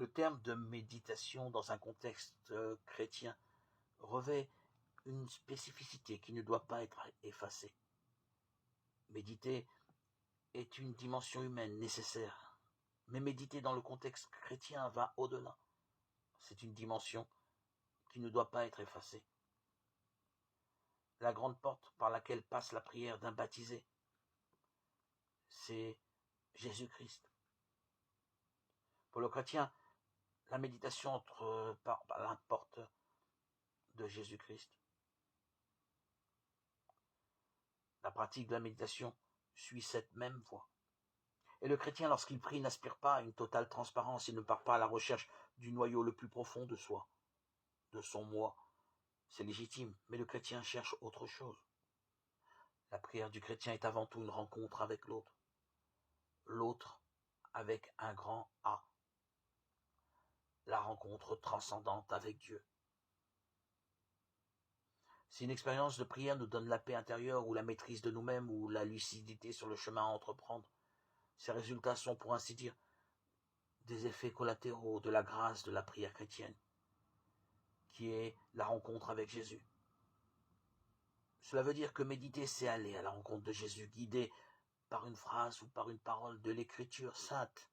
Le terme de méditation dans un contexte chrétien revêt une spécificité qui ne doit pas être effacée. Méditer est une dimension humaine nécessaire, mais méditer dans le contexte chrétien va au-delà. C'est une dimension qui ne doit pas être effacée. La grande porte par laquelle passe la prière d'un baptisé, c'est Jésus-Christ. Pour le chrétien, la méditation entre par la porte de Jésus-Christ. La pratique de la méditation suit cette même voie. Et le chrétien, lorsqu'il prie, n'aspire pas à une totale transparence, il ne part pas à la recherche du noyau le plus profond de soi, de son moi. C'est légitime, mais le chrétien cherche autre chose. La prière du chrétien est avant tout une rencontre avec l'autre. L'autre avec un grand A. La rencontre transcendante avec Dieu. Si une expérience de prière nous donne la paix intérieure ou la maîtrise de nous-mêmes ou la lucidité sur le chemin à entreprendre, ces résultats sont, pour ainsi dire, des effets collatéraux de la grâce de la prière chrétienne, qui est la rencontre avec Jésus. Cela veut dire que méditer, c'est aller à la rencontre de Jésus, guidé par une phrase ou par une parole de l'Écriture sainte.